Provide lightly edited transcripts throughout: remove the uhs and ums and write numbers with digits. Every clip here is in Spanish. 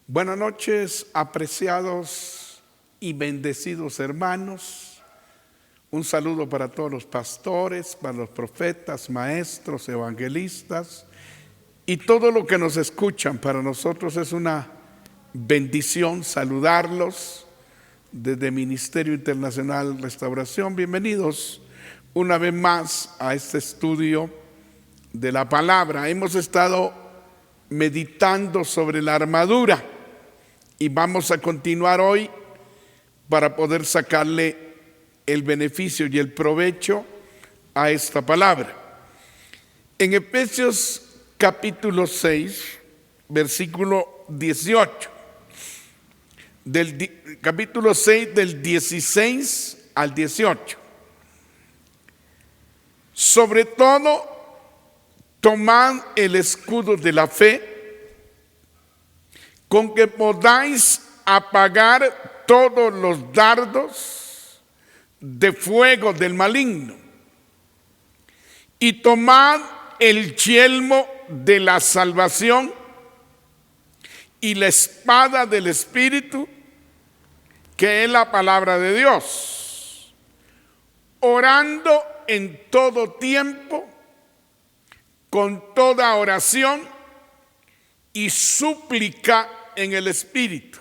Buenas noches, apreciados y bendecidos hermanos. Un saludo para todos los pastores, para los profetas, maestros, evangelistas y todo lo que nos escuchan. Para nosotros es una bendición saludarlos desde Ministerio Internacional Restauración. Bienvenidos una vez más a este estudio de la palabra. Hemos estado meditando sobre la armadura y vamos a continuar hoy para poder sacarle el beneficio y el provecho a esta palabra. En Efesios capítulo 6, versículo 18, capítulo 6 del 16 al 18. Sobre todo, tomad el escudo de la fe, con que podáis apagar todos los dardos de fuego del maligno, y tomad el yelmo de la salvación y la espada del Espíritu, que es la palabra de Dios, orando en todo tiempo, con toda oración y súplica en el Espíritu,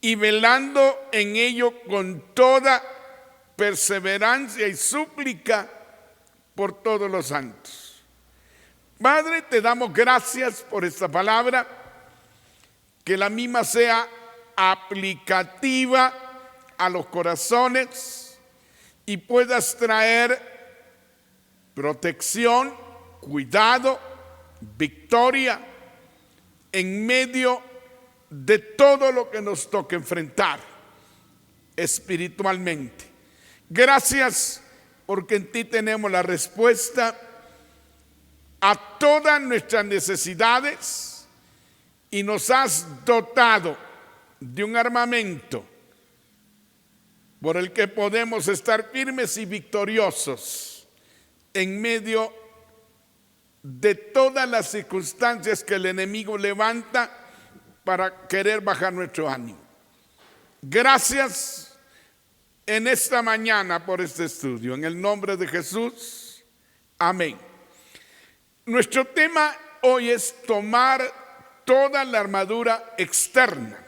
y velando en ello con toda perseverancia y súplica por todos los santos. Padre, te damos gracias por esta palabra, que la misma sea aplicativa a los corazones y puedas traer protección, cuidado, victoria en medio de todo lo que nos toca enfrentar espiritualmente. Gracias porque en ti tenemos la respuesta a todas nuestras necesidades y nos has dotado de un armamento por el que podemos estar firmes y victoriosos en medio de todas las circunstancias que el enemigo levanta para querer bajar nuestro ánimo. Gracias en esta mañana por este estudio. En el nombre de Jesús, amén. Nuestro tema hoy es tomar toda la armadura externa.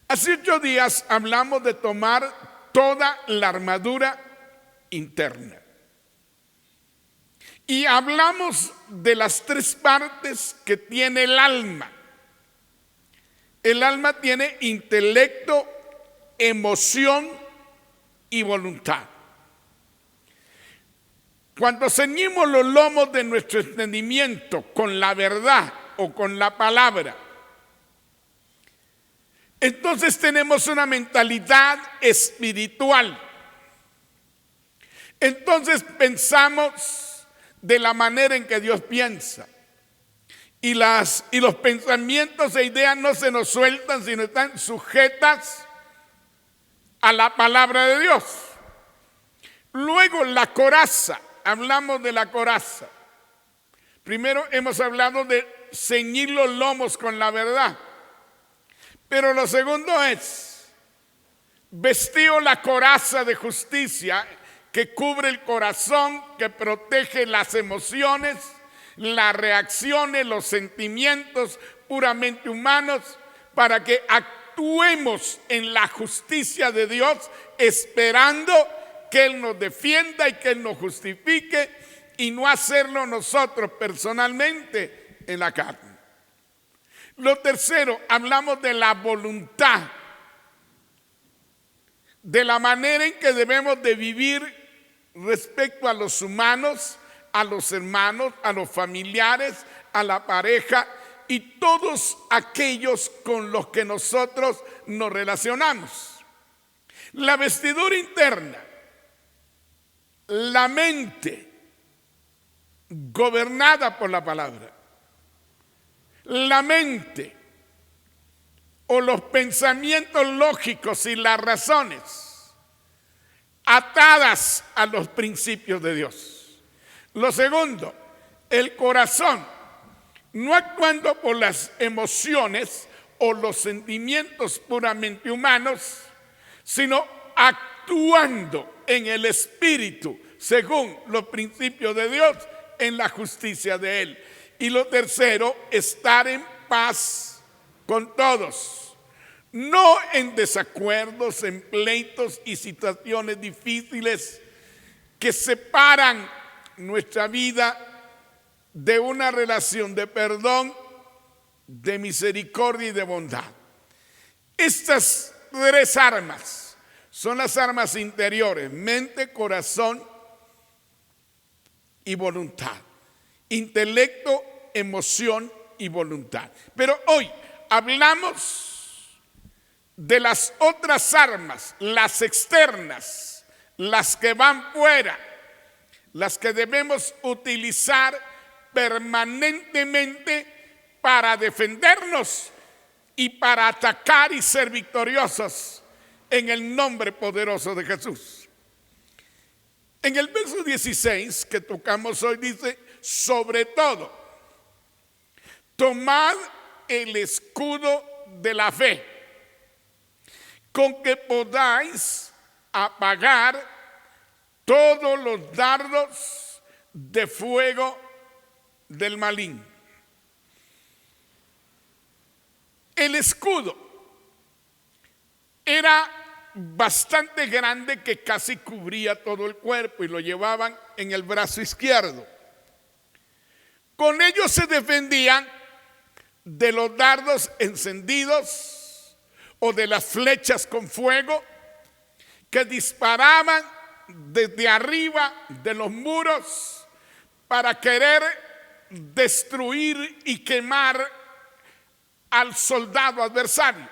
Hace 8 días hablamos de tomar toda la armadura interna. Y hablamos de las 3 partes que tiene el alma. El alma tiene intelecto, emoción y voluntad. Cuando ceñimos los lomos de nuestro entendimiento con la verdad o con la palabra, entonces tenemos una mentalidad espiritual. Entonces pensamos de la manera en que Dios piensa. Y los pensamientos e ideas no se nos sueltan, sino están sujetas a la palabra de Dios. Luego la coraza, hablamos de la coraza. Primero hemos hablado de ceñir los lomos con la verdad. Pero lo segundo es vestir la coraza de justicia, que cubre el corazón, que protege las emociones, las reacciones, los sentimientos puramente humanos, para que actuemos en la justicia de Dios, esperando que Él nos defienda y que Él nos justifique, y no hacerlo nosotros personalmente en la carne. Lo tercero, hablamos de la voluntad, de la manera en que debemos de vivir respecto a los humanos, a los hermanos, a los familiares, a la pareja y todos aquellos con los que nosotros nos relacionamos. La vestidura interna, la mente gobernada por la palabra, la mente o los pensamientos lógicos y las razones atadas a los principios de Dios. Lo segundo, el corazón, no actuando por las emociones o los sentimientos puramente humanos, sino actuando en el Espíritu, según los principios de Dios, en la justicia de Él. Y lo tercero, estar en paz con todos, no en desacuerdos, en pleitos y situaciones difíciles que separan nuestra vida de una relación de perdón, de misericordia y de bondad. Estas tres armas son las armas interiores: mente, corazón y voluntad. Intelecto, emoción y voluntad. Pero hoy hablamos de las otras armas, las externas, las que van fuera, las que debemos utilizar permanentemente para defendernos y para atacar y ser victoriosos en el nombre poderoso de Jesús. En el verso 16 que tocamos hoy dice: sobre todo, tomad el escudo de la fe, con que podáis apagar todos los dardos de fuego del maligno. El escudo era bastante grande, que casi cubría todo el cuerpo, y lo llevaban en el brazo izquierdo. Con ellos se defendían de los dardos encendidos o de las flechas con fuego que disparaban desde arriba de los muros para querer destruir y quemar al soldado adversario.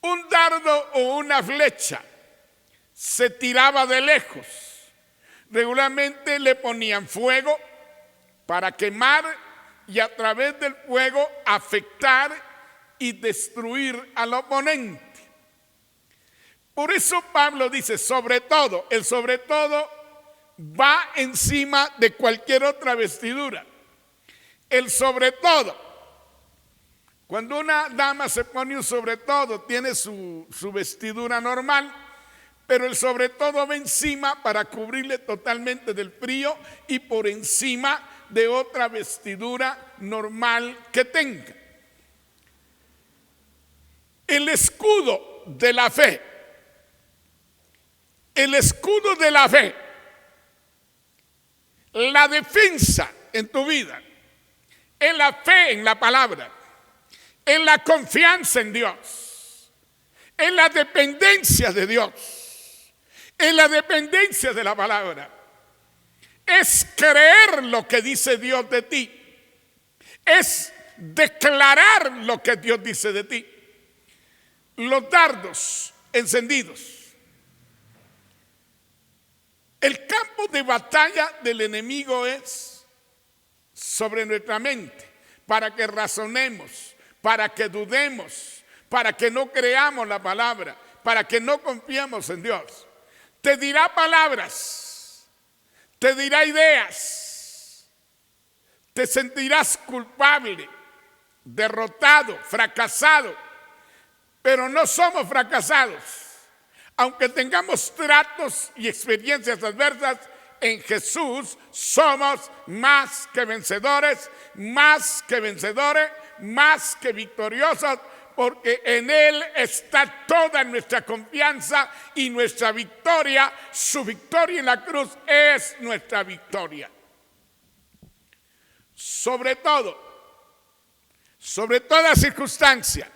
Un dardo o una flecha se tiraba de lejos. Regularmente le ponían fuego para quemar y a través del fuego afectar y destruir al oponente. Por eso Pablo dice: sobre todo. El sobre todo va encima de cualquier otra vestidura. El sobre todo. Cuando una dama se pone un sobre todo, tiene su vestidura normal, pero el sobre todo va encima para cubrirle totalmente del frío y por encima de otra vestidura normal que tenga. El escudo de la fe. El escudo de la fe. La defensa en tu vida. En la fe en la palabra. En la confianza en Dios, en la dependencia de Dios, en la dependencia de la palabra. Es creer lo que dice Dios de ti, es declarar lo que Dios dice de ti. Los dardos encendidos. El campo de batalla del enemigo es sobre nuestra mente, para que razonemos, para que dudemos, para que no creamos la palabra, para que no confiemos en Dios. Te dirá palabras, te dirá ideas, te sentirás culpable, derrotado, fracasado, pero no somos fracasados. Aunque tengamos tratos y experiencias adversas, en Jesús somos más que vencedores, más que vencedores, más que victoriosos, porque en Él está toda nuestra confianza y nuestra victoria. Su victoria en la cruz es nuestra victoria. Sobre todo, sobre toda circunstancia,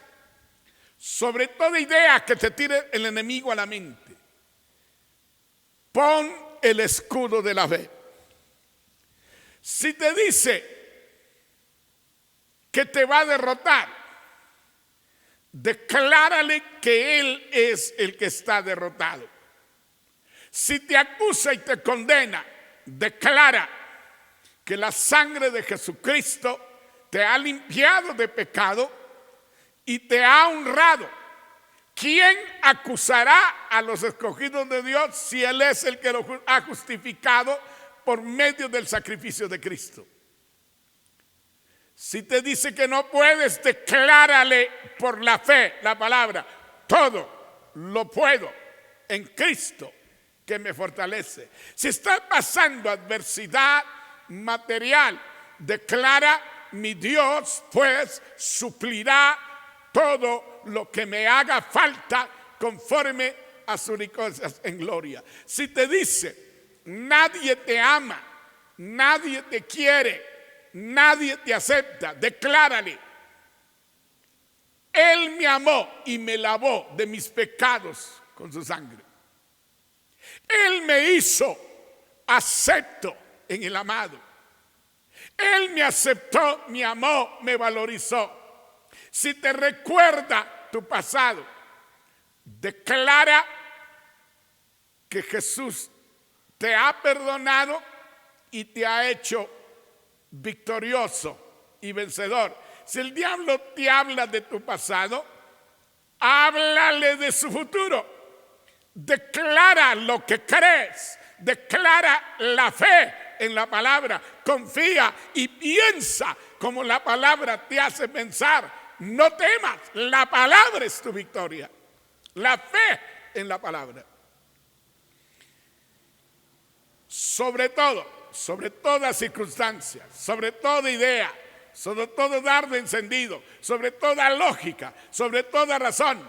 sobre toda idea que te tire el enemigo a la mente, pon el escudo de la fe. Si te dice que te va a derrotar, declárale que Él es el que está derrotado. Si te acusa y te condena, declara que la sangre de Jesucristo te ha limpiado de pecado y te ha honrado. ¿Quién acusará a los escogidos de Dios si Él es el que los ha justificado por medio del sacrificio de Cristo? Si te dice que no puedes, declárale por la fe la palabra: todo lo puedo en Cristo que me fortalece. Si estás pasando adversidad material, declara: mi Dios pues suplirá todo lo que me haga falta conforme a sus riquezas en gloria. Si te dice: nadie te ama, nadie te quiere, nadie te acepta, declárale: Él me amó y me lavó de mis pecados con su sangre. Él me hizo acepto en el amado. Él me aceptó, me amó, me valorizó. Si te recuerda tu pasado, declara que Jesús te ha perdonado y te ha hecho victorioso y vencedor. Si el diablo te habla de tu pasado, háblale de su futuro. Declara lo que crees, declara la fe en la palabra, confía y piensa como la palabra te hace pensar. No temas, la palabra es tu victoria, la fe en la palabra. Sobre todo, sobre toda circunstancia, sobre toda idea, sobre todo dardo encendido, sobre toda lógica, sobre toda razón,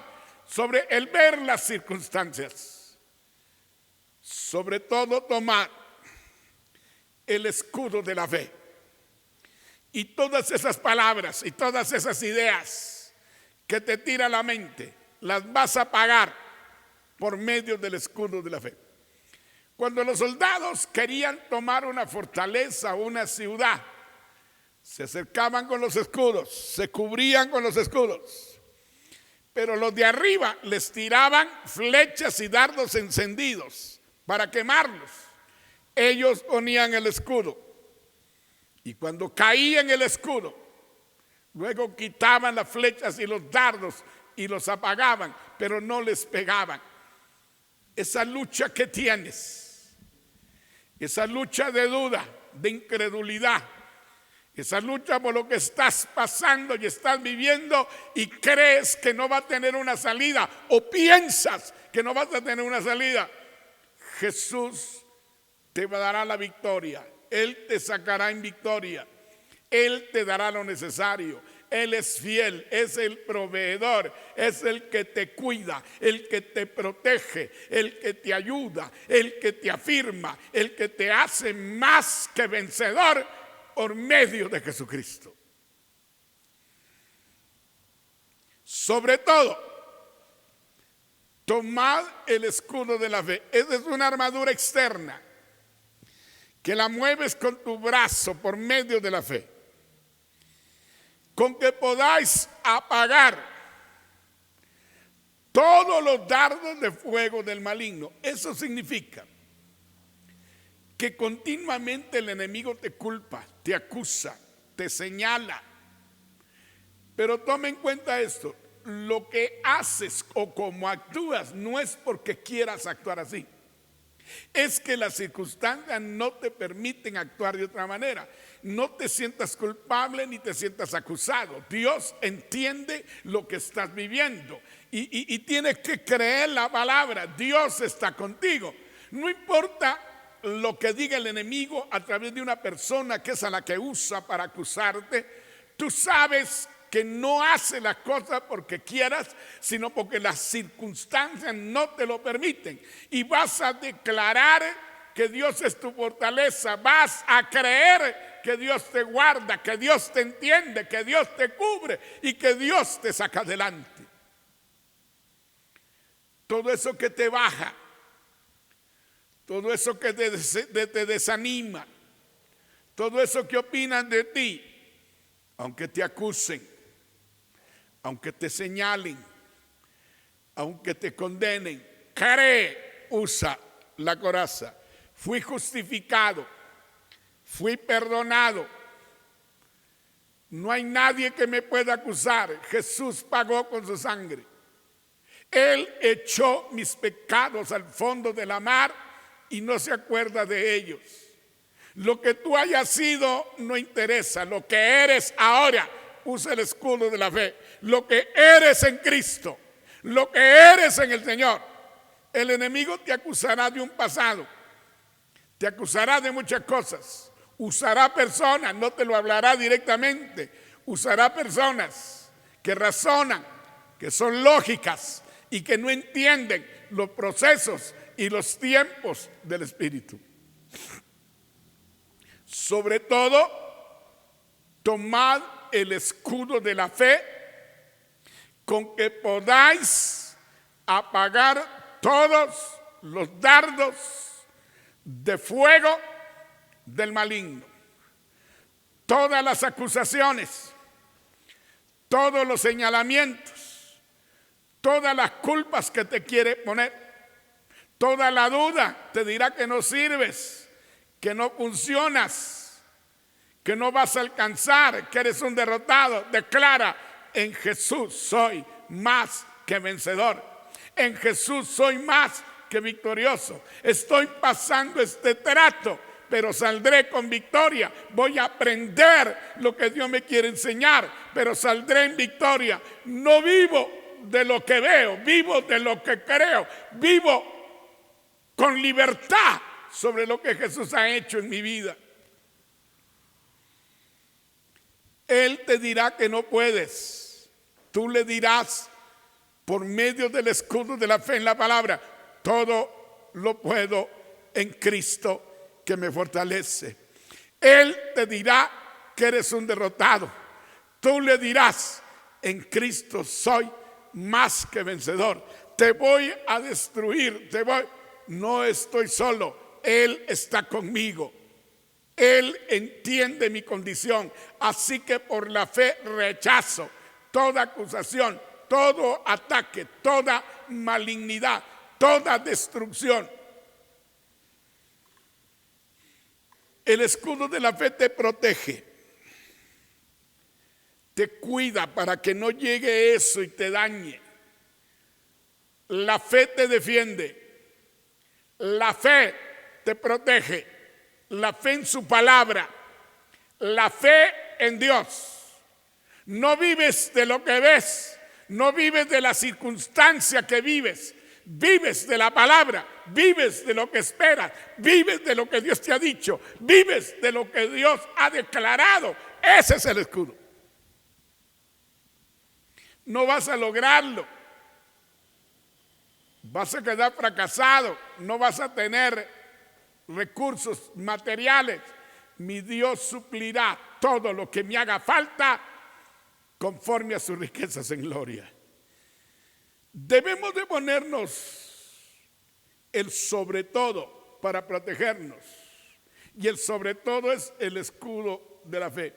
sobre el ver las circunstancias, sobre todo tomar el escudo de la fe. Y todas esas palabras y todas esas ideas que te tira la mente, las vas a pagar por medio del escudo de la fe. Cuando los soldados querían tomar una fortaleza o una ciudad, se acercaban con los escudos, se cubrían con los escudos. Pero los de arriba les tiraban flechas y dardos encendidos para quemarlos. Ellos ponían el escudo. Y cuando caía en el escudo, luego quitaban las flechas y los dardos y los apagaban, pero no les pegaban. Esa lucha que tienes, esa lucha de duda, de incredulidad, esa lucha por lo que estás pasando y estás viviendo y crees que no va a tener una salida o piensas que no vas a tener una salida, Jesús te dará la victoria. Él te sacará en victoria. Él te dará lo necesario. Él es fiel, es el proveedor, es el que te cuida, el que te protege, el que te ayuda, el que te afirma, el que te hace más que vencedor por medio de Jesucristo. Sobre todo, tomad el escudo de la fe. Esa es una armadura externa que la mueves con tu brazo por medio de la fe, con que podáis apagar todos los dardos de fuego del maligno. Eso significa que continuamente el enemigo te culpa, te acusa, te señala. Pero toma en cuenta esto: lo que haces o cómo actúas no es porque quieras actuar así. Es que las circunstancias no te permiten actuar de otra manera. No te sientas culpable ni te sientas acusado. Dios entiende lo que estás viviendo y tienes que creer la palabra. Dios está contigo. No importa lo que diga el enemigo a través de una persona que es a la que usa para acusarte. Tú sabes que no hace las cosas porque quieras, sino porque las circunstancias no te lo permiten. Y vas a declarar que Dios es tu fortaleza. Vas a creer que Dios te guarda, que Dios te entiende, que Dios te cubre y que Dios te saca adelante. Todo eso que te baja, todo eso que te desanima, todo eso que opinan de ti, aunque te acusen, aunque te señalen, aunque te condenen, cree, usa la coraza. Fui justificado, fui perdonado. No hay nadie que me pueda acusar. Jesús pagó con su sangre. Él echó mis pecados al fondo de la mar y no se acuerda de ellos. Lo que tú hayas sido no interesa. Lo que eres ahora, usa el escudo de la fe. Lo que eres en Cristo, lo que eres en el Señor. El enemigo te acusará de un pasado, te acusará de muchas cosas. Usará personas, no te lo hablará directamente. Usará personas que razonan, que son lógicas y que no entienden los procesos y los tiempos del Espíritu. Sobre todo, tomad el escudo de la fe con que podáis apagar todos los dardos de fuego del maligno, todas las acusaciones, todos los señalamientos, todas las culpas que te quiere poner, toda la duda te dirá que no sirves, que no funcionas, que no vas a alcanzar, que eres un derrotado. Declara: en Jesús soy más que vencedor. En Jesús soy más que victorioso. Estoy pasando este trato, pero saldré con victoria. Voy a aprender lo que Dios me quiere enseñar, pero saldré en victoria. No vivo de lo que veo, vivo de lo que creo. Vivo con libertad sobre lo que Jesús ha hecho en mi vida. Él te dirá que no puedes. Tú le dirás por medio del escudo de la fe en la palabra: todo lo puedo en Cristo que me fortalece. Él te dirá que eres un derrotado. Tú le dirás: en Cristo soy más que vencedor. Te voy a destruir, no estoy solo. Él está conmigo. Él entiende mi condición. Así que por la fe rechazo toda acusación, todo ataque, toda malignidad, toda destrucción. El escudo de la fe te protege, te cuida para que no llegue eso y te dañe. La fe te defiende, la fe te protege, la fe en su palabra, la fe en Dios. No vives de lo que ves, no vives de la circunstancia que vives. Vives de la palabra, vives de lo que esperas, vives de lo que Dios te ha dicho, vives de lo que Dios ha declarado. Ese es el escudo. No vas a lograrlo, vas a quedar fracasado, no vas a tener recursos materiales. Mi Dios suplirá todo lo que me haga falta conforme a sus riquezas en gloria. Debemos de ponernos el sobre todo para protegernos. Y el sobre todo es el escudo de la fe.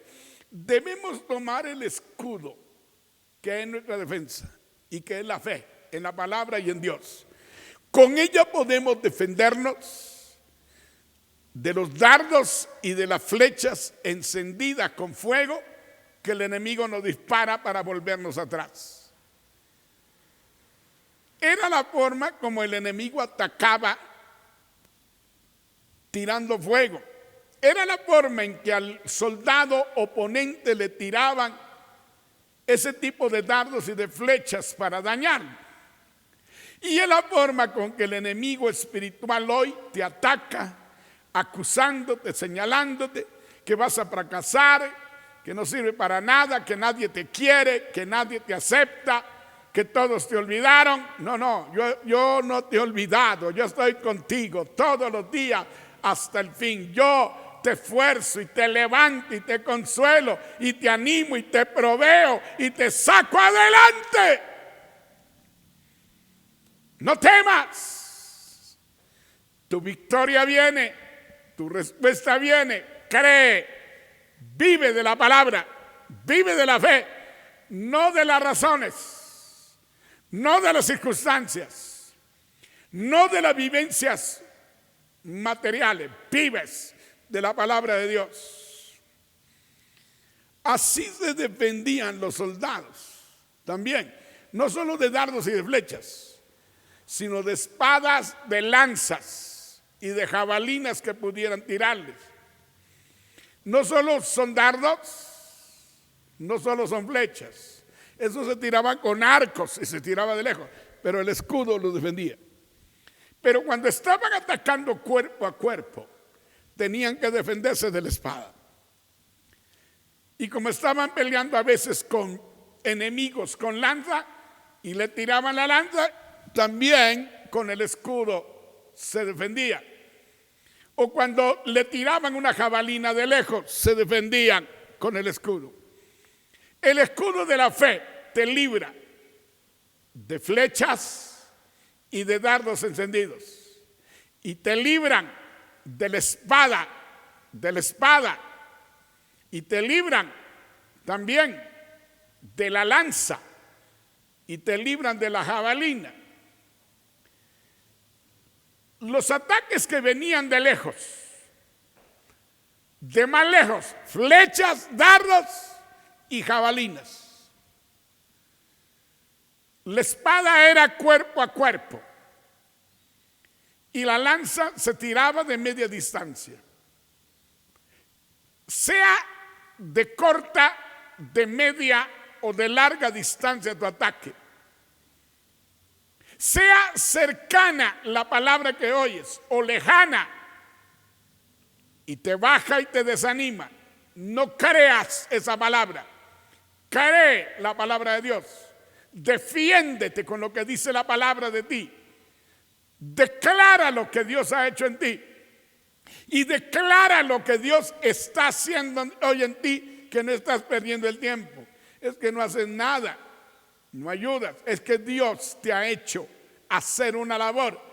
Debemos tomar el escudo que es nuestra defensa y que es la fe en la palabra y en Dios. Con ella podemos defendernos de los dardos y de las flechas encendidas con fuego que el enemigo nos dispara para volvernos atrás. Era la forma como el enemigo atacaba tirando fuego. Era la forma en que al soldado oponente le tiraban ese tipo de dardos y de flechas para dañarlo. Y es la forma con que el enemigo espiritual hoy te ataca, acusándote, señalándote que vas a fracasar, que no sirve para nada, que nadie te quiere, que nadie te acepta, que todos te olvidaron. No, yo no te he olvidado, yo estoy contigo todos los días hasta el fin. Yo te esfuerzo y te levanto y te consuelo y te animo y te proveo y te saco adelante. No temas, tu victoria viene, tu respuesta viene. Cree, vive de la palabra, vive de la fe, no de las razones, no de las circunstancias, no de las vivencias materiales. Vives de la palabra de Dios. Así se defendían los soldados también, no solo de dardos y de flechas, sino de espadas, de lanzas y de jabalinas que pudieran tirarles. no solo son dardos, no solo son flechas. Eso se tiraba con arcos y se tiraba de lejos, pero el escudo lo defendía. Pero cuando estaban atacando cuerpo a cuerpo, tenían que defenderse de la espada. Y como estaban peleando a veces con enemigos con lanza y le tiraban la lanza, también con el escudo se defendía. O cuando le tiraban una jabalina de lejos, se defendían con el escudo. El escudo de la fe te libra de flechas y de dardos encendidos. Y te libran de la espada, y te libran también de la lanza y te libran de la jabalina. Los ataques que venían de lejos, de más lejos, flechas, dardos y jabalinas. La espada era cuerpo a cuerpo y la lanza se tiraba de media distancia. Sea de corta, de media o de larga distancia tu ataque. Sea cercana la palabra que oyes o lejana y te baja y te desanima, no creas esa palabra. Cree la palabra de Dios. Defiéndete con lo que dice la palabra de ti. Declara lo que Dios ha hecho en ti. Y declara lo que Dios está haciendo hoy en ti, que no estás perdiendo el tiempo. Es que no haces nada, no ayudas. Es que Dios te ha hecho hacer una labor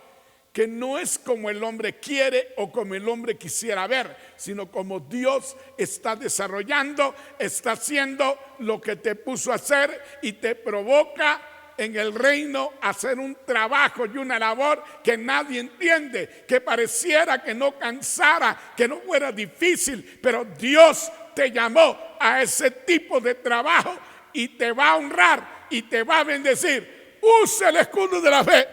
que no es como el hombre quiere o como el hombre quisiera ver, sino como Dios está desarrollando, está haciendo lo que te puso a hacer y te provoca en el reino hacer un trabajo y una labor que nadie entiende, que pareciera que no cansara, que no fuera difícil, pero Dios te llamó a ese tipo de trabajo y te va a honrar y te va a bendecir. Usa el escudo de la fe.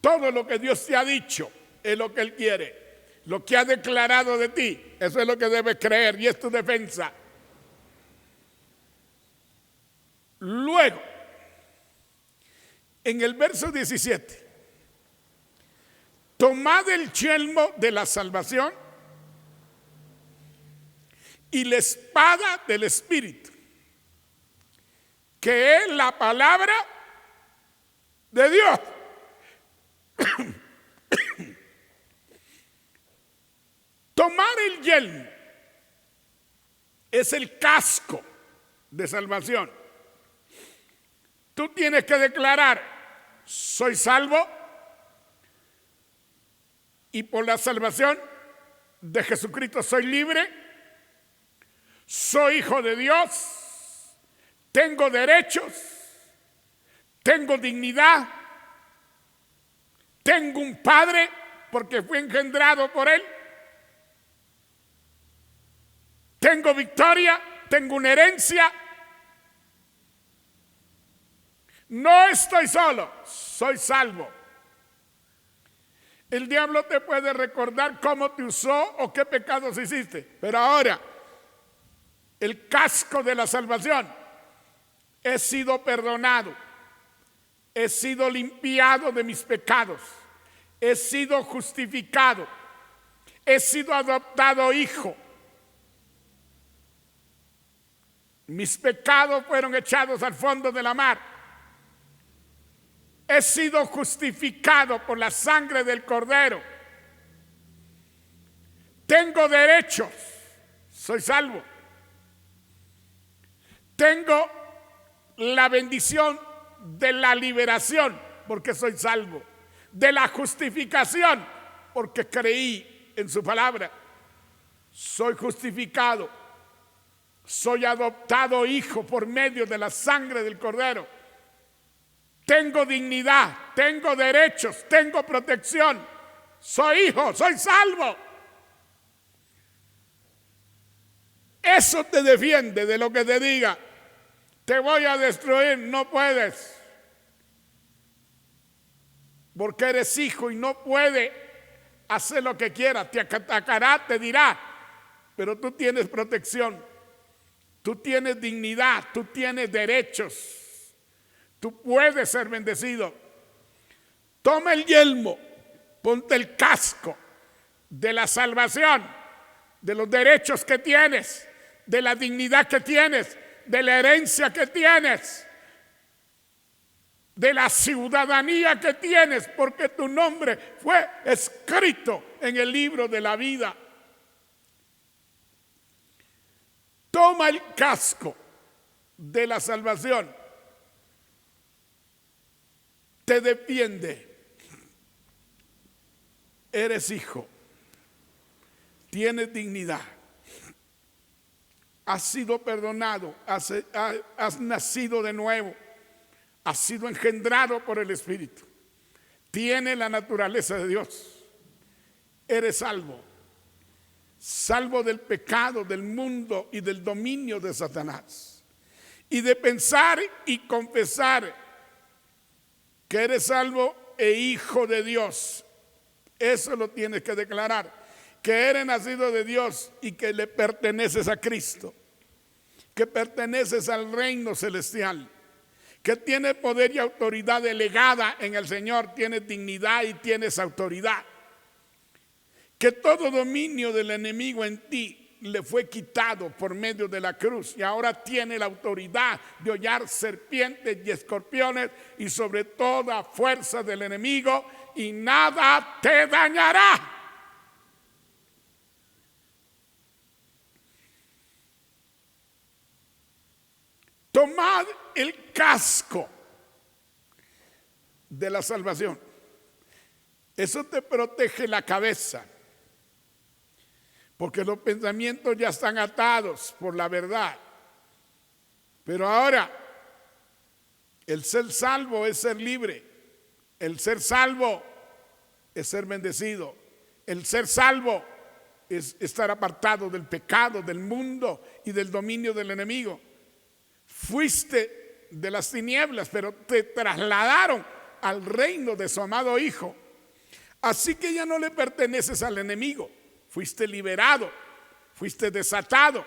Todo lo que Dios te ha dicho es lo que Él quiere. Lo que ha declarado de ti, eso es lo que debes creer y es tu defensa. Luego, en el verso 17, tomad el yelmo de la salvación y la espada del Espíritu, que es la palabra de Dios. Tomar el yelmo es el casco de salvación. Tú tienes que declarar: soy salvo y por la salvación de Jesucristo soy libre, soy hijo de Dios, tengo derechos, tengo dignidad, tengo un padre porque fui engendrado por Él, tengo victoria, tengo una herencia. No estoy solo, soy salvo. El diablo te puede recordar cómo te usó o qué pecados hiciste, pero ahora el casco de la salvación: he sido perdonado, he sido limpiado de mis pecados, he sido justificado, he sido adoptado hijo. Mis pecados fueron echados al fondo de la mar. He sido justificado por la sangre del Cordero. Tengo derechos, soy salvo. Tengo la bendición de la liberación porque soy salvo. De la justificación porque creí en su palabra. Soy justificado. Soy adoptado hijo por medio de la sangre del Cordero. Tengo dignidad, tengo derechos, tengo protección. Soy hijo, soy salvo. Eso te defiende de lo que te diga: te voy a destruir. No puedes, porque eres hijo y no puede hacer lo que quiera. Te atacará, te dirá: pero tú tienes protección, tú tienes dignidad, tú tienes derechos, tú puedes ser bendecido. Toma el yelmo, ponte el casco de la salvación, de los derechos que tienes, de la dignidad que tienes, de la herencia que tienes, de la ciudadanía que tienes, porque tu nombre fue escrito en el libro de la vida. Toma el casco de la salvación, te defiende. Eres hijo, tienes dignidad, has sido perdonado, has nacido de nuevo, has sido engendrado por el Espíritu, tienes la naturaleza de Dios, eres salvo, salvo del pecado, del mundo y del dominio de Satanás, y de pensar y confesar que eres salvo e hijo de Dios. Eso lo tienes que declarar, que eres nacido de Dios y que le perteneces a Cristo, que perteneces al reino celestial, que tienes poder y autoridad delegada en el Señor, tienes dignidad y tienes autoridad, que todo dominio del enemigo en ti le fue quitado por medio de la cruz y ahora tiene la autoridad de hollar serpientes y escorpiones y sobre toda fuerza del enemigo, y nada te dañará. Tomad el casco de la salvación. Eso te protege la cabeza, porque los pensamientos ya están atados por la verdad. Pero ahora, el ser salvo es ser libre. El ser salvo es ser bendecido. El ser salvo es estar apartado del pecado, del mundo y del dominio del enemigo. Fuiste de las tinieblas, pero te trasladaron al reino de su amado Hijo. Así que ya no le perteneces al enemigo. Fuiste liberado, fuiste desatado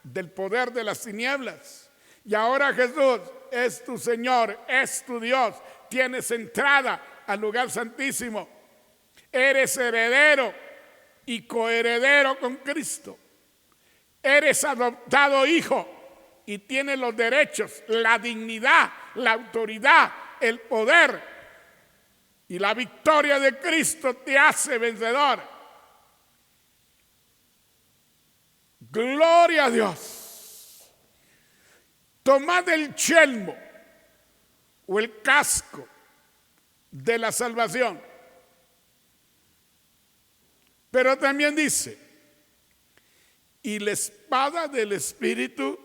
del poder de las tinieblas. Y ahora Jesús es tu Señor, es tu Dios. Tienes entrada al lugar santísimo. Eres heredero y coheredero con Cristo. Eres adoptado hijo y tienes los derechos, la dignidad, la autoridad, el poder. Y la victoria de Cristo te hace vencedor. Gloria a Dios. Tomad el yelmo o el casco de la salvación. Pero también dice, y la espada del Espíritu,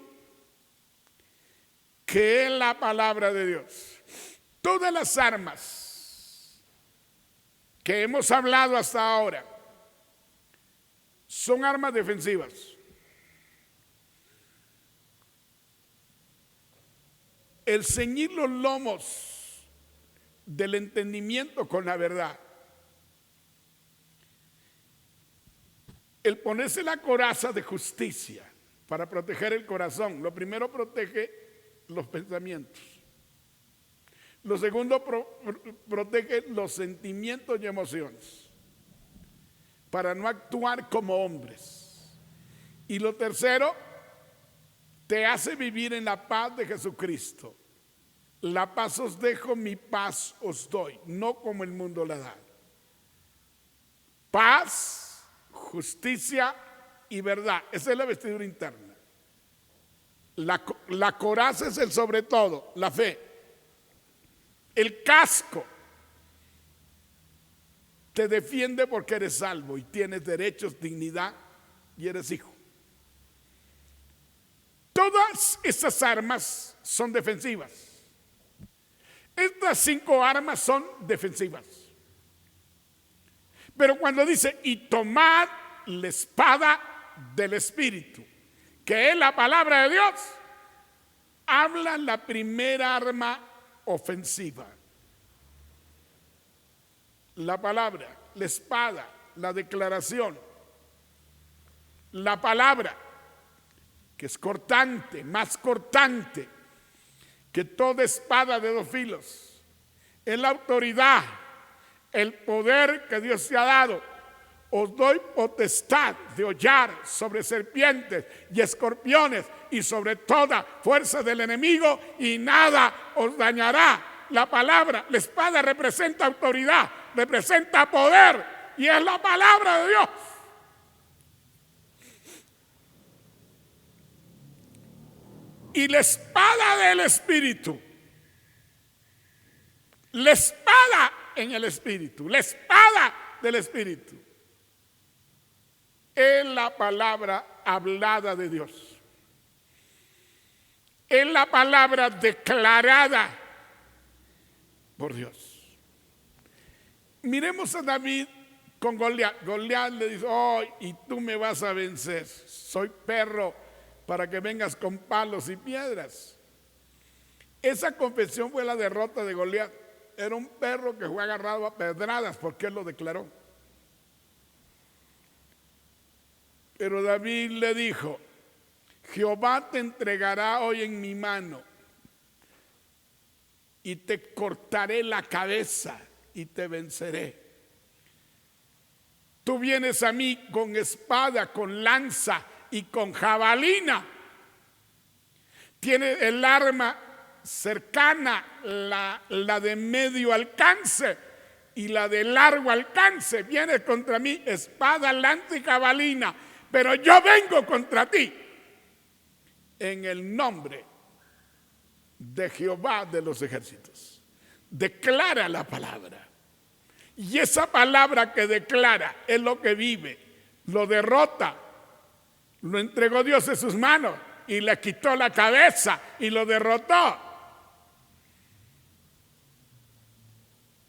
que es la palabra de Dios. Todas las armas que hemos hablado hasta ahora son armas defensivas. El ceñir los lomos del entendimiento con la verdad, el ponerse la coraza de justicia para proteger el corazón. Lo primero, protege los pensamientos. Lo segundo, protege los sentimientos y emociones para no actuar como hombres. Y lo tercero, te hace vivir en la paz de Jesucristo. La paz os dejo, mi paz os doy, no como el mundo la da. Paz, justicia y verdad. Esa es la vestidura interna. La coraza es el sobre todo, la fe. El casco te defiende porque eres salvo y tienes derechos, dignidad y eres hijo. Todas esas armas son defensivas. Estas 5 armas son defensivas. Pero cuando dice, y tomad la espada del Espíritu, que es la palabra de Dios, habla la primera arma ofensiva. La palabra, la espada, la declaración. La palabra, que es cortante, más cortante que toda espada de dos filos, es la autoridad, el poder que Dios te ha dado. Os doy potestad de hollar sobre serpientes y escorpiones y sobre toda fuerza del enemigo, y nada os dañará. La palabra, la espada representa autoridad, representa poder, y es la palabra de Dios. Y la espada del Espíritu, la espada en el Espíritu, la espada del Espíritu, es la palabra hablada de Dios. Es la palabra declarada por Dios. Miremos a David con Goliat. Goliat le dice: oh, y tú me vas a vencer. Soy perro para que vengas con palos y piedras. Esa confesión fue la derrota de Goliat. Era un perro que fue agarrado a pedradas porque él lo declaró. Pero David le dijo: Jehová te entregará hoy en mi mano, y te cortaré la cabeza y te venceré. Tú vienes a mí con espada, con lanza y con jabalina. Tienes el arma cercana, la de medio alcance y la de largo alcance. Vienes contra mí, espada, lanza y jabalina. Pero yo vengo contra ti en el nombre de Jehová de los ejércitos. Declara la palabra. Y esa palabra que declara es lo que vive, lo derrota. Lo entregó Dios en sus manos y le quitó la cabeza y lo derrotó.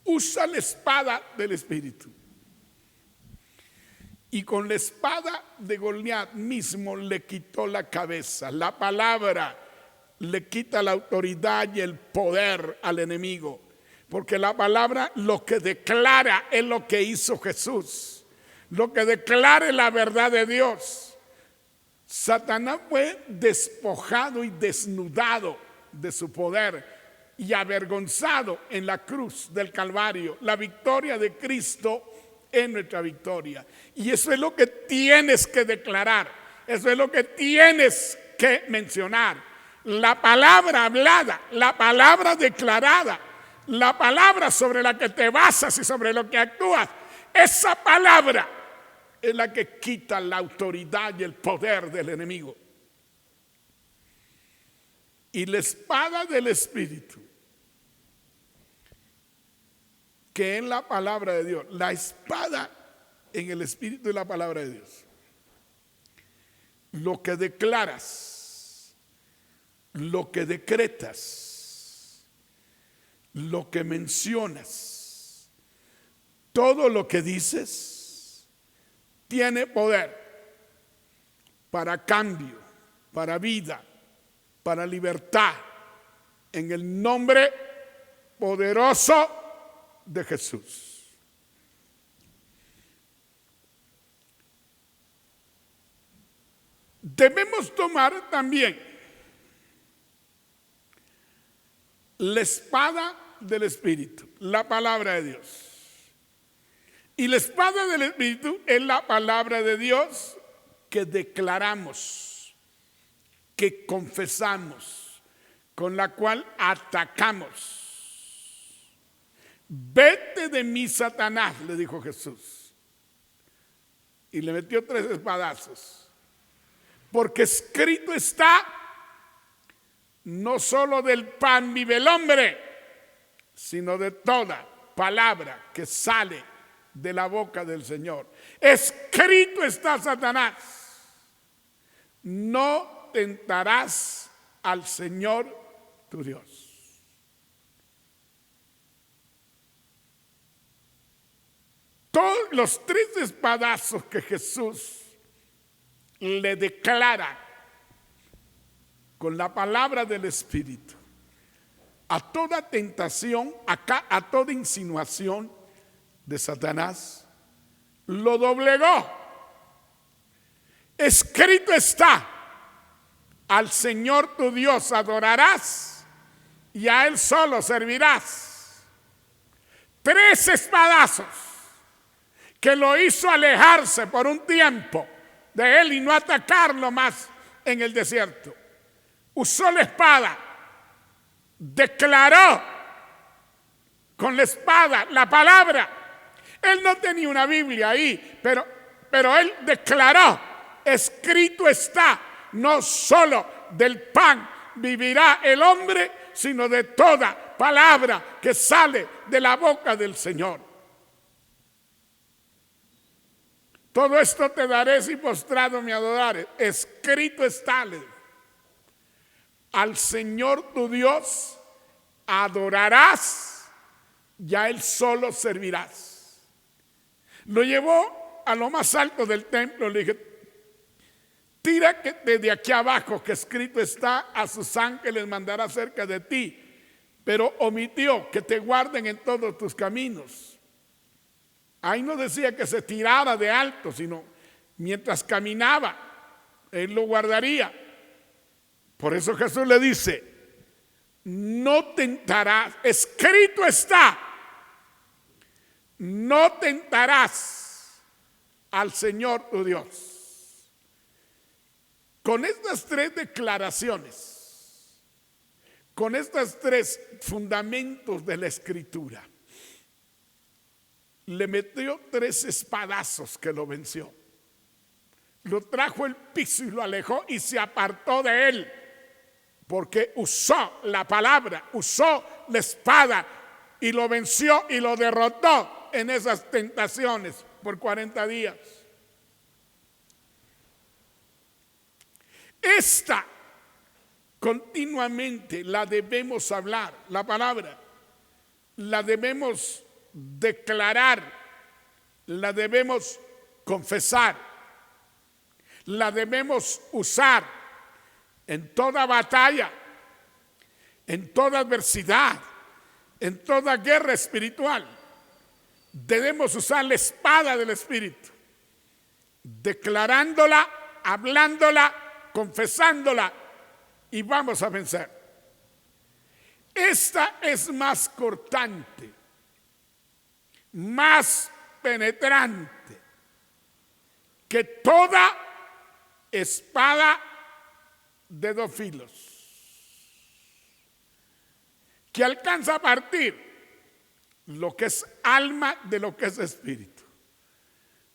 Usa la espada del Espíritu. Y con la espada de Goliat mismo le quitó la cabeza. La palabra le quita la autoridad y el poder al enemigo. Porque la palabra lo que declara es lo que hizo Jesús. Lo que declara es la verdad de Dios. Satanás fue despojado y desnudado de su poder y avergonzado en la cruz del Calvario. La victoria de Cristo es nuestra victoria. Y eso es lo que tienes que declarar. Eso es lo que tienes que mencionar. La palabra hablada, la palabra declarada, la palabra sobre la que te basas y sobre lo que actúas. Esa palabra es la que quita la autoridad y el poder del enemigo. Y la espada del Espíritu, que es la palabra de Dios. La espada en el Espíritu es la palabra de Dios. Lo que declaras, lo que decretas, lo que mencionas, todo lo que dices tiene poder para cambio, para vida, para libertad, en el nombre poderoso de Jesús. Debemos tomar también la espada del Espíritu, la palabra de Dios. Y la espada del Espíritu es la palabra de Dios que declaramos, que confesamos, con la cual atacamos. Vete de mí, Satanás, le dijo Jesús. Y le metió 3 espadazos. Porque escrito está: no solo del pan vive el hombre, sino de toda palabra que sale de la boca del Señor. Escrito está, Satanás: no tentarás al Señor tu Dios. Todos los 3 espadazos que Jesús le declara con la palabra del Espíritu a toda tentación, a toda insinuación de Satanás, lo doblegó. escrito está, al Señor tu Dios adorarás y a Él solo servirás. 3 espadazos que lo hizo alejarse por un tiempo de Él y no atacarlo más en el desierto. Usó la espada, declaró con la espada la palabra. Él no tenía una Biblia ahí, pero él declaró, escrito está, no solo del pan vivirá el hombre, sino de toda palabra que sale de la boca del Señor. Todo esto te daré si postrado me adorares. Escrito está, al Señor tu Dios adorarás y a Él solo servirás. Lo llevó a lo más alto del templo, le dije, tira que desde aquí abajo, que escrito está, a sus ángeles mandará cerca de ti, pero omitió que te guarden en todos tus caminos. Ahí no decía que se tirara de alto, sino mientras caminaba, Él lo guardaría. Por eso Jesús le dice, no tentarás, escrito está, no tentarás al Señor tu Dios. Con estas 3 declaraciones, con estos 3 fundamentos de la Escritura, le metió 3 espadazos que lo venció. Lo trajo al piso y lo alejó y se apartó de él, porque usó la palabra, usó la espada y lo venció y lo derrotó en esas tentaciones por 40 días. Esta continuamente la debemos hablar, la palabra, la debemos declarar, la debemos confesar, la debemos usar en toda batalla, en toda adversidad, en toda guerra espiritual. Debemos usar la espada del Espíritu, declarándola, hablándola, confesándola, y vamos a vencer. Esta es más cortante, más penetrante que toda espada de 2 filos, que alcanza a partir lo que es alma de lo que es espíritu,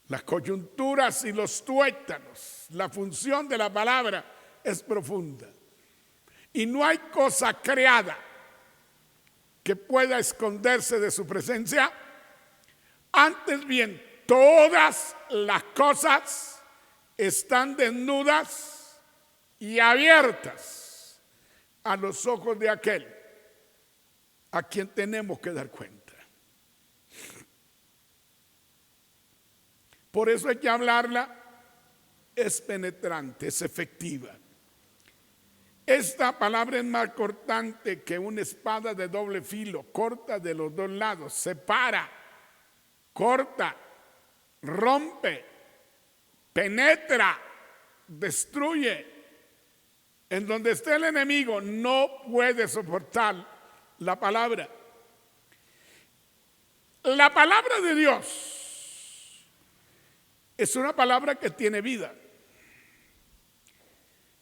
las coyunturas y los tuétanos. La función de la palabra es profunda y no hay cosa creada que pueda esconderse de su presencia. Antes bien, todas las cosas están desnudas y abiertas a los ojos de aquel a quien tenemos que dar cuenta. Por eso hay que hablarla, es penetrante, es efectiva. Esta palabra es más cortante que una espada de doble filo, corta de los 2 lados, separa, corta, rompe, penetra, destruye. En donde esté el enemigo no puede soportar la palabra. La palabra de Dios es una palabra que tiene vida.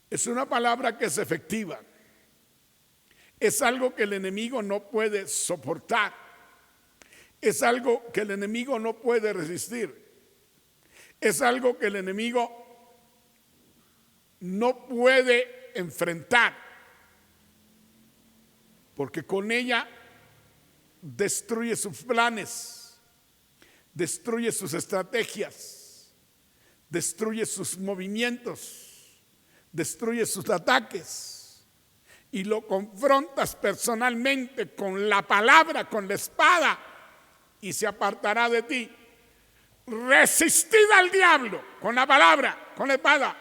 Es una palabra que es efectiva. Es algo que el enemigo no puede soportar. Es algo que el enemigo no puede resistir. Es algo que el enemigo no puede enfrentar. Porque con ella destruye sus planes, destruye sus estrategias, destruye sus movimientos, destruye sus ataques y lo confrontas personalmente con la palabra, con la espada, y se apartará de ti. Resistid al diablo con la palabra, con la espada,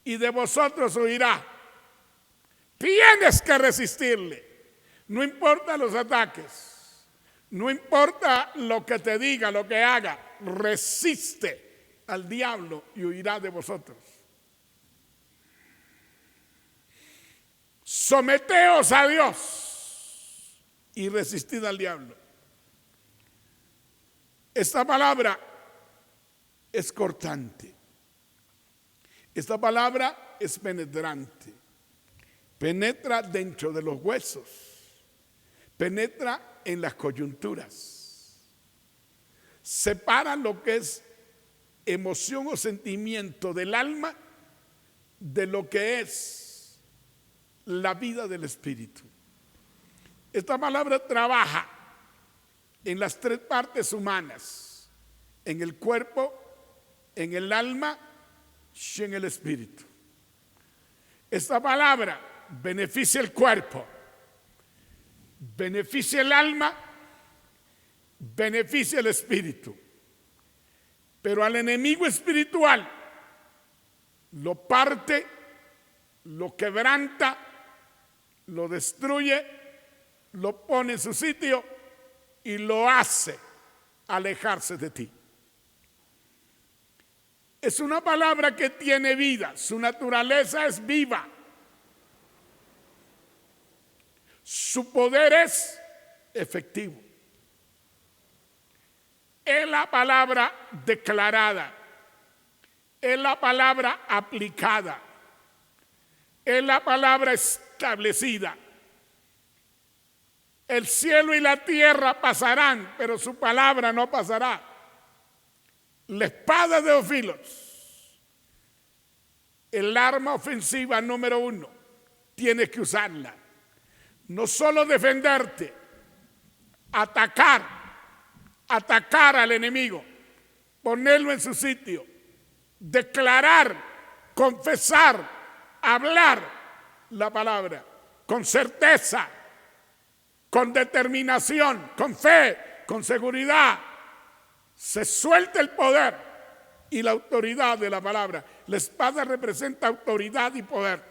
y de vosotros huirá. Tienes que resistirle, no importa los ataques, no importa lo que te diga, lo que haga, resiste al diablo y huirá de vosotros. Someteos a Dios y resistid al diablo. Esta palabra es cortante. Esta palabra es penetrante. Penetra dentro de los huesos. Penetra en las coyunturas. Separa lo que es emoción o sentimiento del alma de lo que es la vida del espíritu. Esta palabra trabaja en las tres partes humanas: en el cuerpo, en el alma y en el espíritu. Esta palabra beneficia el cuerpo, beneficia el alma, beneficia el espíritu. Pero al enemigo espiritual lo parte, lo quebranta, lo destruye, lo pone en su sitio y lo hace alejarse de ti. Es una palabra que tiene vida, su naturaleza es viva. Su poder es efectivo. Es la palabra declarada, es la palabra aplicada, es la palabra establecida. El cielo y la tierra pasarán, pero su palabra no pasará. La espada de dos filos, el arma ofensiva número 1, tienes que usarla. No solo defenderte, atacar al enemigo, ponerlo en su sitio, declarar, confesar, hablar la palabra con certeza, con determinación, con fe, con seguridad. Se suelta el poder y la autoridad de la palabra. La espada representa autoridad y poder.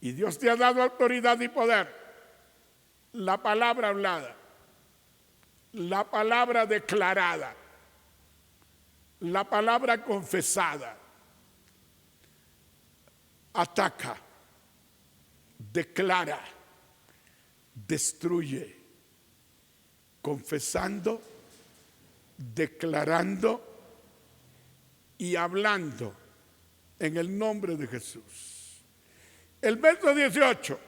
Y Dios te ha dado autoridad y poder. La palabra hablada, la palabra declarada, la palabra confesada. Ataca, declara, destruye, confesando, declarando y hablando en el nombre de Jesús. El verso 18,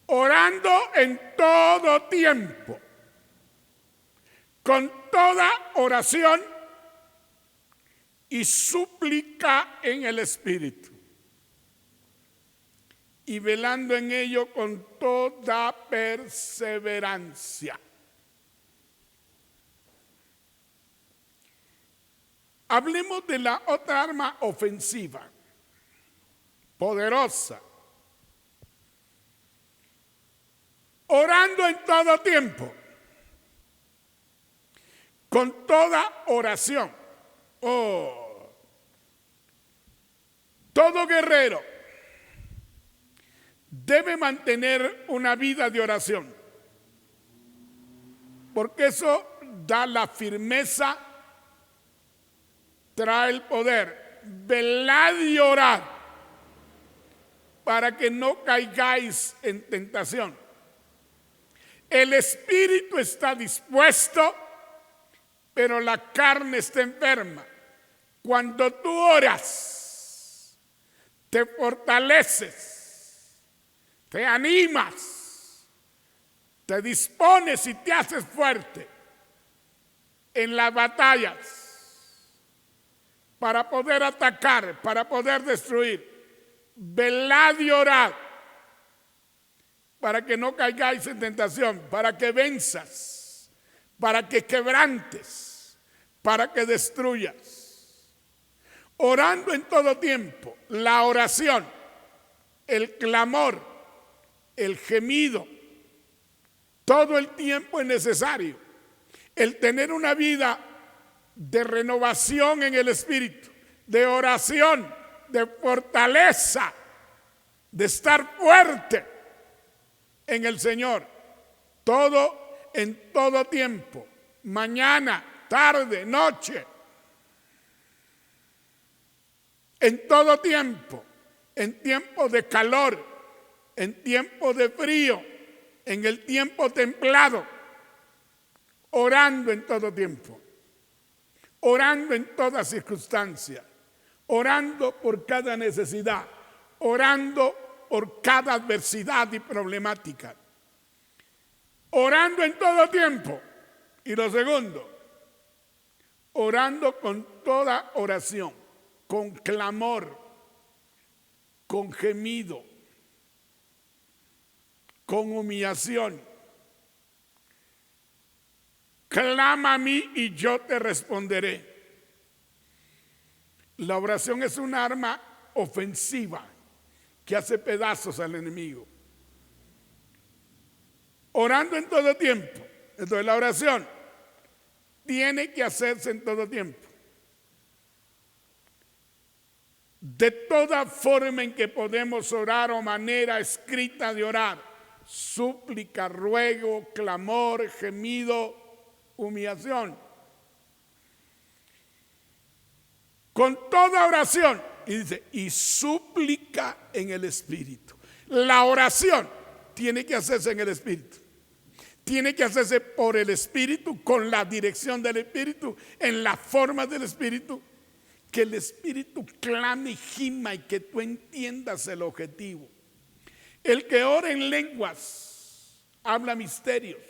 orando en todo tiempo, con toda oración y súplica en el Espíritu, y velando en ello con toda perseverancia. Hablemos de la otra arma ofensiva, poderosa. Orando en todo tiempo, con toda oración. Todo guerrero debe mantener una vida de oración, porque eso da la firmeza, trae el poder. Velad y orad para que no caigáis en tentación. El espíritu está dispuesto, pero la carne está enferma. Cuando tú oras, te fortaleces, te animas, te dispones y te haces fuerte en las batallas para poder atacar, para poder destruir. Velad y orad para que no caigáis en tentación, para que venzas, para que quebrantes, para que destruyas. Orando en todo tiempo, la oración, el clamor, el gemido, todo el tiempo es necesario. El tener una vida de renovación en el espíritu, de oración, de fortaleza, de estar fuerte en el Señor. Todo en todo tiempo, mañana, tarde, noche, en todo tiempo, en tiempo de calor, en tiempo de frío, en el tiempo templado, orando en todo tiempo, orando en toda circunstancia, orando por cada necesidad, orando por cada adversidad y problemática, orando en todo tiempo. Y lo segundo, orando con toda oración, con clamor, con gemido, con humillación. Clama a mí y yo te responderé. La oración es un arma ofensiva que hace pedazos al enemigo. Orando en todo tiempo. Entonces la oración tiene que hacerse en todo tiempo. De toda forma en que podemos orar o manera escrita de orar, súplica, ruego, clamor, gemido, humillación. Con toda oración, y dice, y súplica en el Espíritu. La oración tiene que hacerse en el Espíritu. Tiene que hacerse por el Espíritu, con la dirección del Espíritu, en la forma del Espíritu. Que el Espíritu clame y gima y que tú entiendas el objetivo. El que ora en lenguas habla misterios.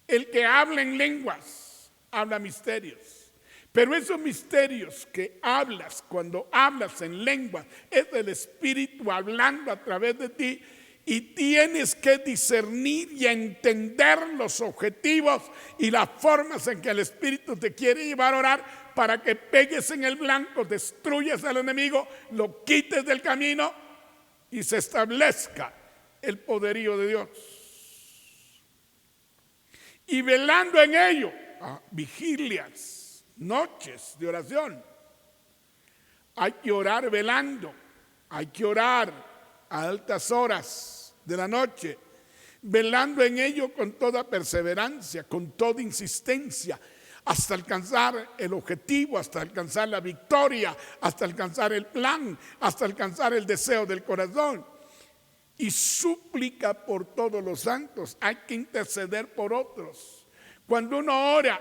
El que habla en lenguas habla misterios. Pero esos misterios que hablas cuando hablas en lenguas es el Espíritu hablando a través de ti. Y tienes que discernir y entender los objetivos y las formas en que el Espíritu te quiere llevar a orar para que pegues en el blanco, destruyas al enemigo, lo quites del camino y se establezca el poderío de Dios. Y velando en ello, vigilias, noches de oración. Hay que orar velando, hay que orar a altas horas de la noche, velando en ello con toda perseverancia, con toda insistencia, hasta alcanzar el objetivo, hasta alcanzar la victoria, hasta alcanzar el plan, hasta alcanzar el deseo del corazón. Y súplica por todos los santos. Hay que interceder por otros. Cuando uno ora,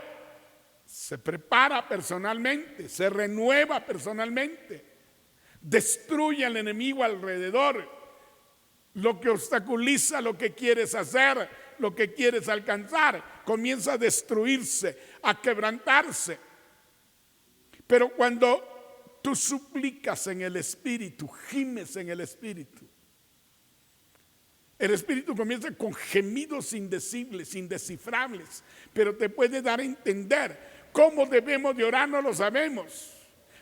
se prepara personalmente, se renueva personalmente, destruye al enemigo alrededor, lo que obstaculiza lo que quieres hacer, lo que quieres alcanzar, comienza a destruirse, a quebrantarse. Pero cuando tú suplicas en el Espíritu, gimes en el Espíritu comienza con gemidos indecibles, indescifrables, pero te puede dar a entender cómo debemos de orar, no lo sabemos.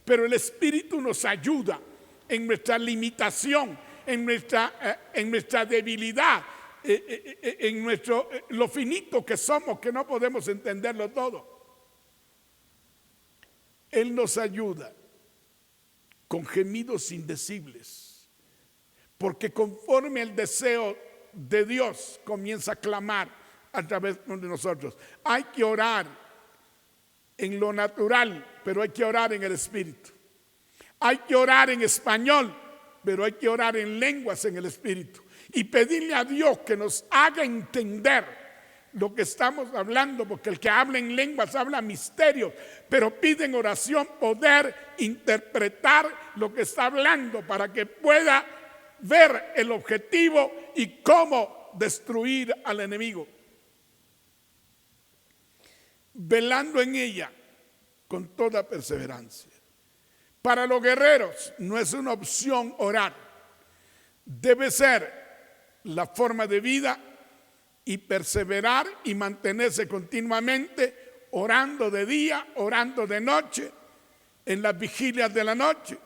Pero el Espíritu nos ayuda en nuestra limitación, en nuestra debilidad, en lo finito que somos, que no podemos entenderlo todo. Él nos ayuda con gemidos indecibles, porque conforme el deseo de Dios comienza a clamar a través de nosotros. Hay que orar en lo natural, pero hay que orar en el Espíritu. Hay que orar en español, pero hay que orar en lenguas en el Espíritu y pedirle a Dios que nos haga entender lo que estamos hablando, porque el que habla en lenguas habla misterios, pero pide en oración poder interpretar lo que está hablando para que pueda ver el objetivo y cómo destruir al enemigo. Velando en ella con toda perseverancia. Para los guerreros no es una opción orar. Debe ser la forma de vida y perseverar y mantenerse continuamente orando de día, orando de noche, en las vigilias de la noche.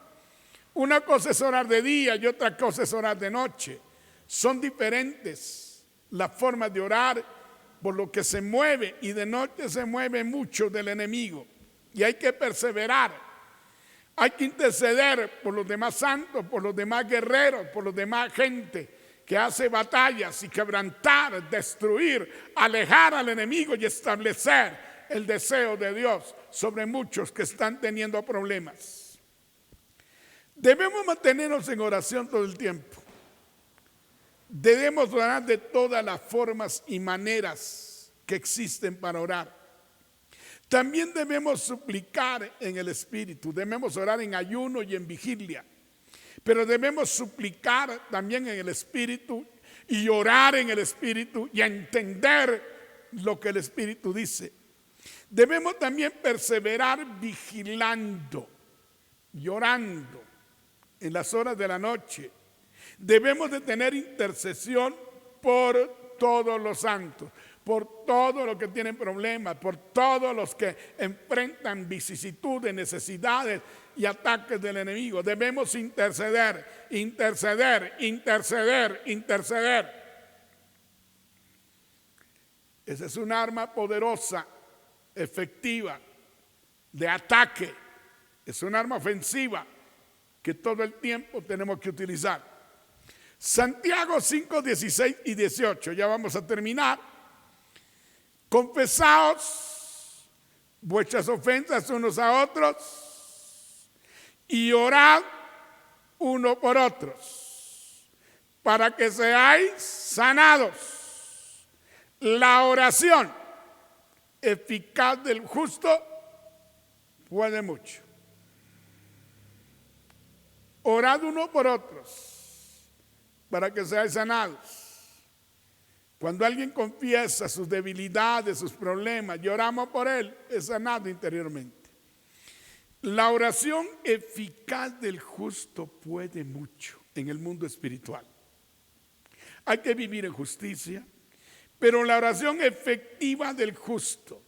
Una cosa es orar de día y otra cosa es orar de noche. Son diferentes las formas de orar por lo que se mueve, y de noche se mueve mucho del enemigo y hay que perseverar. Hay que interceder por los demás santos, por los demás guerreros, por los demás gente que hace batallas y quebrantar, destruir, alejar al enemigo y establecer el deseo de Dios sobre muchos que están teniendo problemas. Debemos mantenernos en oración todo el tiempo. Debemos orar de todas las formas y maneras que existen para orar. También debemos suplicar en el Espíritu, debemos orar en ayuno y en vigilia, pero debemos suplicar también en el Espíritu y orar en el Espíritu y entender lo que el Espíritu dice. Debemos también perseverar vigilando y orando en las horas de la noche. Debemos de tener intercesión por todos los santos, por todos los que tienen problemas, por todos los que enfrentan vicisitudes, necesidades y ataques del enemigo. Debemos interceder, interceder, interceder, interceder. Esa es un arma poderosa, efectiva, de ataque. Es un arma ofensiva que todo el tiempo tenemos que utilizar. Santiago 5, 16 y 18, ya vamos a terminar. Confesaos vuestras ofensas unos a otros y orad uno por otros para que seáis sanados. La oración eficaz del justo puede mucho. Orad uno por otros para que seáis sanados. Cuando alguien confiesa sus debilidades, sus problemas, y oramos por él, es sanado interiormente. La oración eficaz del justo puede mucho en el mundo espiritual. Hay que vivir en justicia, pero la oración efectiva del justo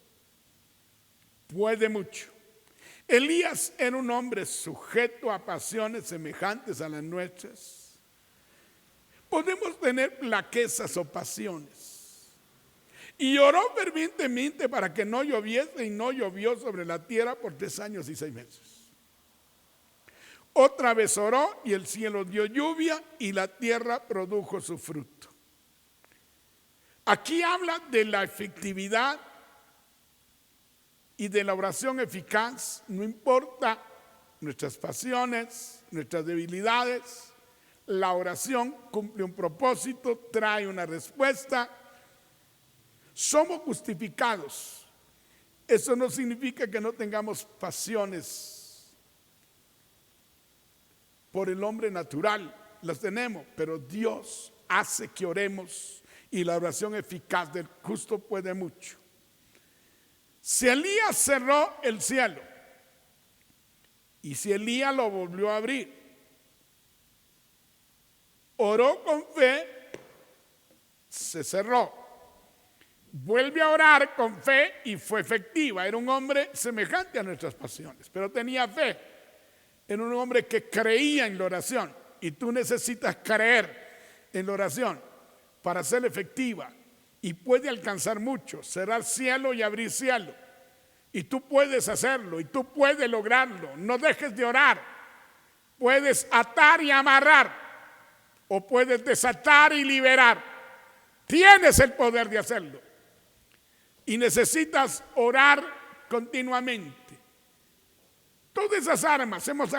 puede mucho. Elías era un hombre sujeto a pasiones semejantes a las nuestras. Podemos tener flaquezas o pasiones. Y oró fervientemente para que no lloviese, y no llovió sobre la tierra por 3 años y 6 meses. Otra vez oró y el cielo dio lluvia y la tierra produjo su fruto. Aquí habla de la efectividad y de la oración eficaz. No importa nuestras pasiones, nuestras debilidades. La oración cumple un propósito, trae una respuesta. Somos justificados. Eso no significa que no tengamos pasiones por el hombre natural. Las tenemos, pero Dios hace que oremos y la oración eficaz del justo puede mucho. Si Elías cerró el cielo y si Elías lo volvió a abrir, oró con fe, se cerró. Vuelve a orar con fe y fue efectiva. Era un hombre semejante a nuestras pasiones, pero tenía fe. Era un hombre que creía en la oración. Y tú necesitas creer en la oración para ser efectiva. Y puede alcanzar mucho, cerrar cielo y abrir cielo. Y tú puedes hacerlo, y tú puedes lograrlo. No dejes de orar. Puedes atar y amarrar. O puedes desatar y liberar. Tienes el poder de hacerlo. Y necesitas orar continuamente. Todas esas armas, hemos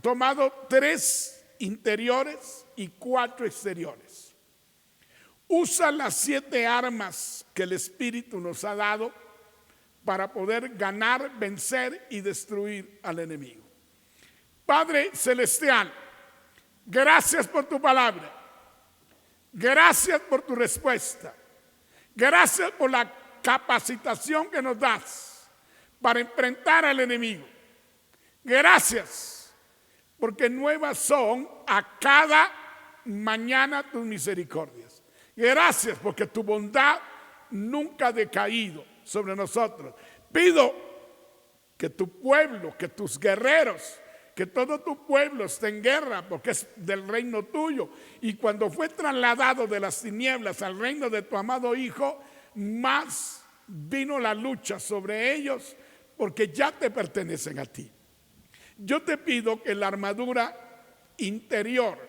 tomado 3 interiores y 4 exteriores. Usa las 7 armas que el Espíritu nos ha dado para poder ganar, vencer y destruir al enemigo. Padre Celestial, gracias por tu palabra. Gracias por tu respuesta. Gracias por la capacitación que nos das para enfrentar al enemigo. Gracias porque nuevas son a cada mañana tus misericordias. Gracias porque tu bondad nunca ha decaído sobre nosotros. Pido que tu pueblo, que tus guerreros, que todo tu pueblo esté en guerra porque es del reino tuyo. Y cuando fue trasladado de las tinieblas al reino de tu amado Hijo, más vino la lucha sobre ellos porque ya te pertenecen a ti. Yo te pido que la armadura interior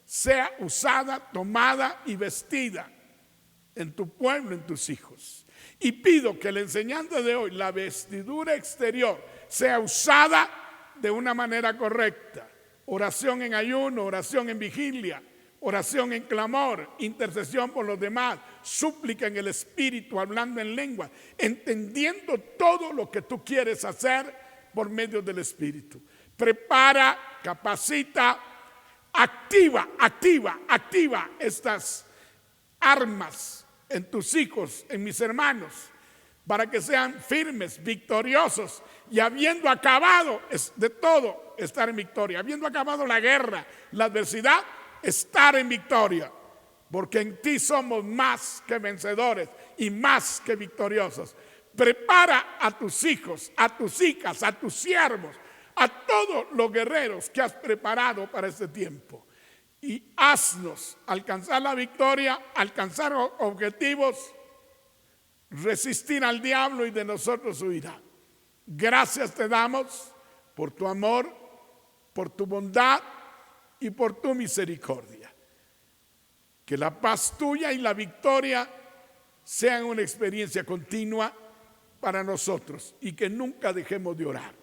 sea usada, tomada y vestida en tu pueblo, en tus hijos. Y pido que la enseñanza de hoy, la vestidura exterior, sea usada de una manera correcta. Oración en ayuno, oración en vigilia, oración en clamor, intercesión por los demás, súplica en el Espíritu, hablando en lengua, entendiendo todo lo que tú quieres hacer por medio del Espíritu. Prepara, capacita, activa estas armas en tus hijos, en mis hermanos, para que sean firmes, victoriosos, y habiendo acabado de todo, estar en victoria. Habiendo acabado la guerra, la adversidad, estar en victoria. Porque en ti somos más que vencedores y más que victoriosos. Prepara a tus hijos, a tus hijas, a tus siervos, a todos los guerreros que has preparado para este tiempo. Y haznos alcanzar la victoria, alcanzar objetivos, resistir al diablo y de nosotros huirá. Gracias te damos por tu amor, por tu bondad y por tu misericordia. Que la paz tuya y la victoria sean una experiencia continua para nosotros y que nunca dejemos de orar.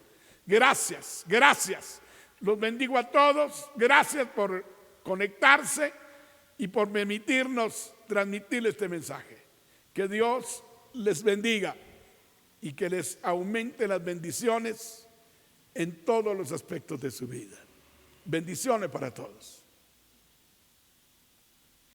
Gracias, gracias. Los bendigo a todos. Gracias por conectarse y por permitirnos transmitir este mensaje. Que Dios les bendiga y que les aumente las bendiciones en todos los aspectos de su vida. Bendiciones para todos.